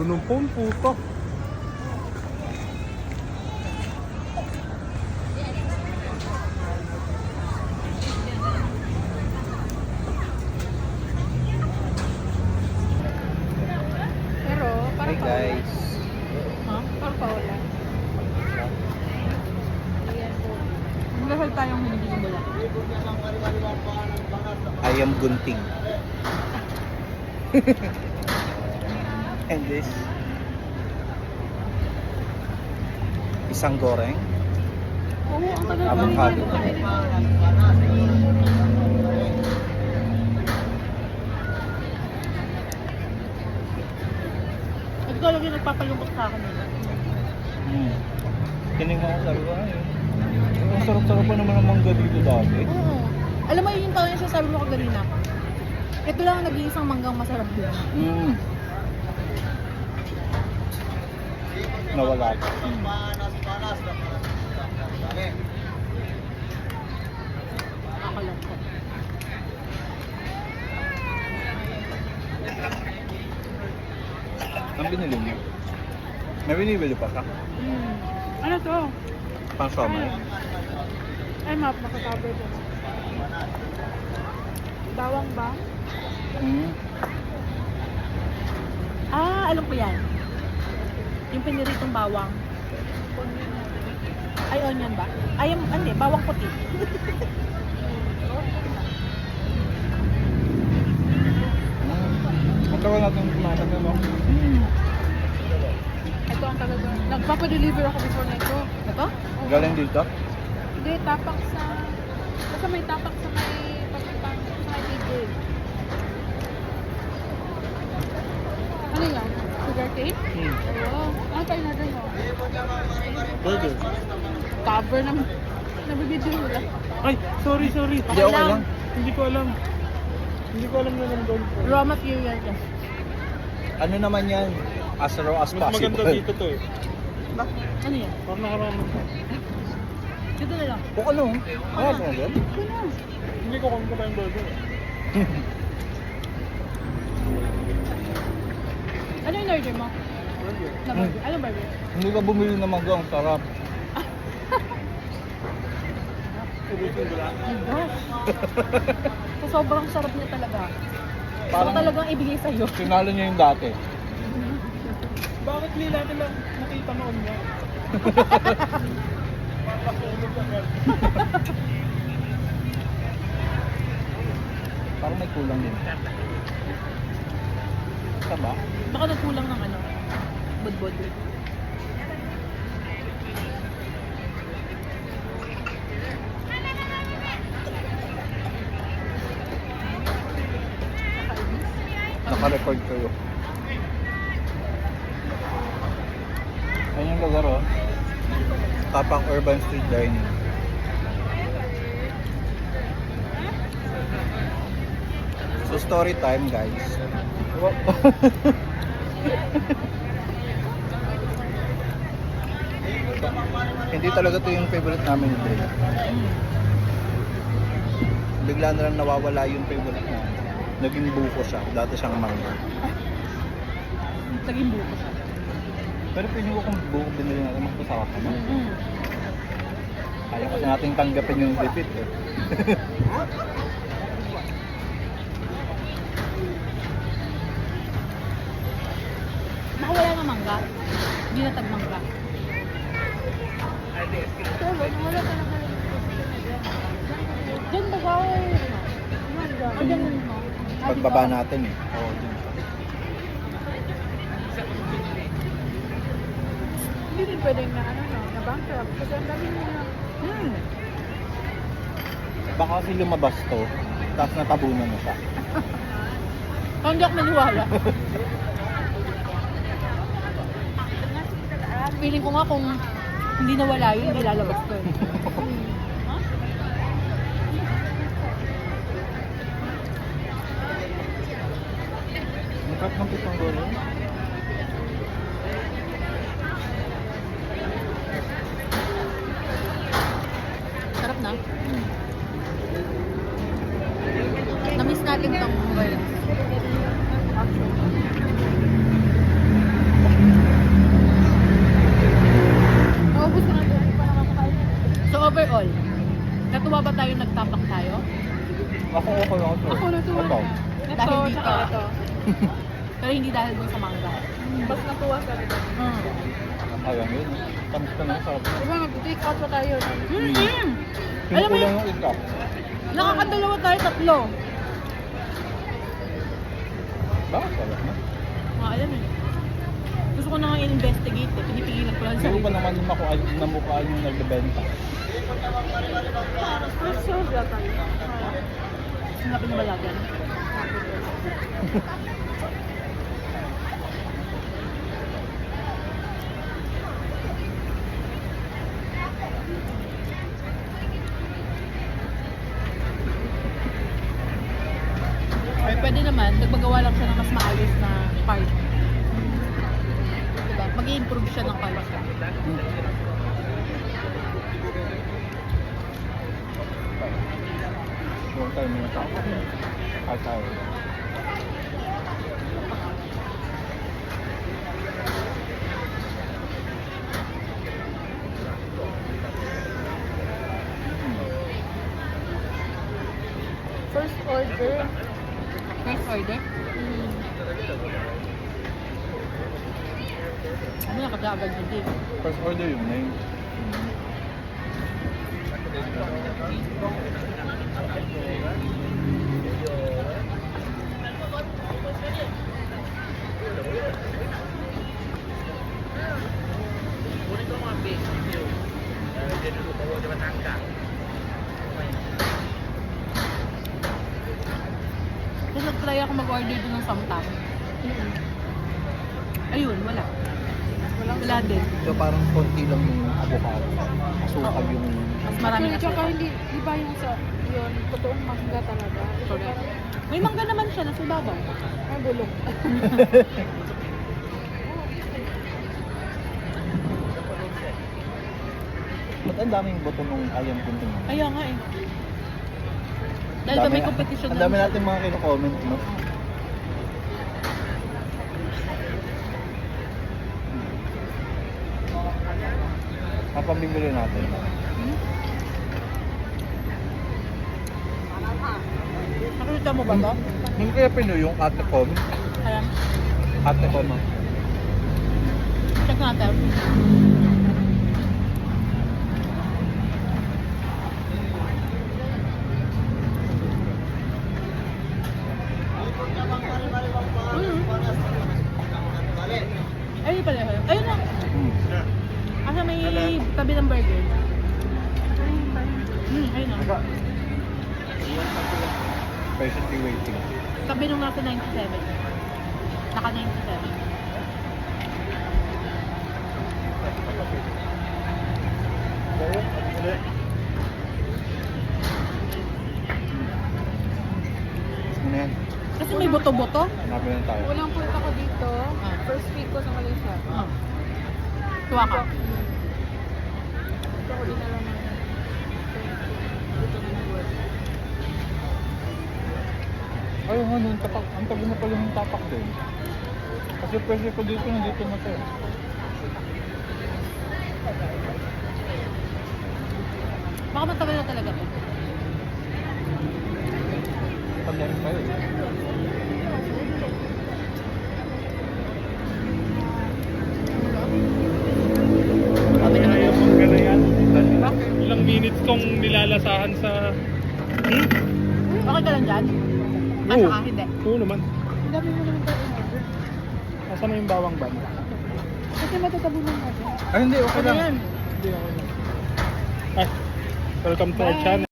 punong-pun, puto. Pero, Hey parang guys. Ha? Parang pawala. Ayan po. Magdasal tayong hindi bula. Ayam gunting. And this isang goreng. Oo, ang tagal ko Tamang hindi halo. nakain. Ikaw lang yung nagpapalungkot sa akin. Tinig mo ako sabi ko, ay, ang sarap-sarap pa naman ang mangga dito dati. Oo. Alam mo yung taon yung sasabi mo kaganina. Ito lang ang nag-iisang manggang masarap din. Nawala ko. Nakakalungkot. Ang binili mo? May binibili pa ka? Ano to? Pang somay? Ay, map, makakover ko. Bawang ba? Ah, alam ko yan. Yung piniritong bawang. Ay, onion ba? Ay, hindi, bawang puti. Ang tagal natin kumain mo. Ito ang talaga. Nagpapadeliver ako before na ito. Ito? Galing dito? Hindi, tapak sa... Basta may tapak sa may... Pagpapang sa may PJ. Ano yan? Sugar cane? Oo. Ano pa in-order mo? Burger. Cover ng... Nabibidyo mo lang. Ay, sorry. Hindi Okay ako lang. lang. Hindi ko alam. Hindi ko alam na nandun po. Raw material yan. Ano naman yan? As raw as Mas possible. maganda dito to eh. Ano yan? Parang nakarami. Dito na lang. O ano? Ano mo yan? Ito na. Hindi ko kung pa yung burger eh. Ano yung order mo? Burger. Na burger? Anong burger? Hindi ka bumili ng mangga, ang sarap. Ubusin ko lang. My gosh. So, sobrang sarap niya talaga. Parang Parang talagang ibigay sa'yo. sinalo niya yung dati. Bakit hindi natin lang nakita noon niya? Parang may kulang din. Isa ba? Baka nagkulang ng ano, budbod. Naka-record kayo. Ayan yung lugar oh. Tapang Urban Street Dining. So story time guys. Hindi talaga to yung favorite namin ni Dre. Bigla na lang nawawala yung favorite namin. Naging buko siya. Dati siyang mangga. Naging buko siya. Pero piling ko kung buko binili natin, mas masarap naman. Mm. Kaya kasi natin tanggapin yung repeat eh. Nakawala ng mangga. Hindi na tagmangga. Pero, wala talaga. Diyan ba ba? O diyan mo. Pagbaba natin eh. Oo, dun. Hindi din pwedeng na ano no, na bankrupt. Kasi ang dami mo na. Baka kasi lumabas to, tapos natabunan na siya. Hindi ako maniwala. Feeling ko nga kung hindi nawala yun, hindi lalabas ko. Ang sarap ng pitong gulay. Sarap na. Na-miss natin tong world. Ako okay ako to. Ako natuwa Ito. na. Ito, Dahil dito. tsaka ito. Pero hindi dahil dun sa mangga. Mas natuwa sa ito. Ayan yun. Tamis ka na. Sarap. Diba, mag-take out pa tayo. Mm-hmm. Alam mo Pinukulang yun, yung itlog. nakakadalawa tayo, tatlo. Bakit? Sarap na. Alam eh. Gusto ko na nga i-investigate eh. Pinipigilan ko lang sa Hindi ko pa naman namukhaan yung nagbebenta. First sold na tayo. Sinapin na balagan. Or pwede naman, nagpagawa lang siya ng mas maayos na part. Diba? Mag-i-improve siya ng part. Huwag tayo muna sa at tayo. First order. First order? Ano nakagagad yun din? First order yung name. Tapos nag-try ako mag-order doon ng samtang. Ayun, wala. Wala din. So parang konti lang yung avocado. Asukal yung... Mas maraming Actually, tsaka asukal. hindi, di ba yung sa, yun, totoong mangga talaga. Correct. May mangga naman siya, nasa ibabaw. Ang bulok. Ba't ang daming boto nung ayam kunting? Kaya nga eh. Dahil ba may competition Ang dami natin mga kino-comment, no? Kapamimili natin. Nakita mo ba to? Hindi kaya Pinoy yung ate com. Kaya, Ate com. check natin. Ayun pala yun. Ayun na. Kasi may tabi ng burger. Ayun na. Patiently waiting. Tabi nung nasa 97. Naka 97. Ano yan? Kasi may boto-boto. Hanapin na tayo. Walang punta ko dito. Ah. First week ko sa Malaysia. Tuwa ka. Ito ko din alam na. Ayun nga, nung tapak, ang tabi na pala yung tapak din. Kasi pwede ko dito, nandito na to. Baka matagal na talaga to. Pandemic pa yun. Sabi naman na. Gano'n yan. Bakit? Ilang minutes kong nilalasahan sa... Okay ka lang dyan? Ano ka? Hindi. Oo naman. Ang dami mo naman tayo in-order. Nasaan na yung bawang ban? Kasi matatabunan natin. Ay, hindi, okay Ano lang. yan? Hindi ako na. Ay, welcome to our channel.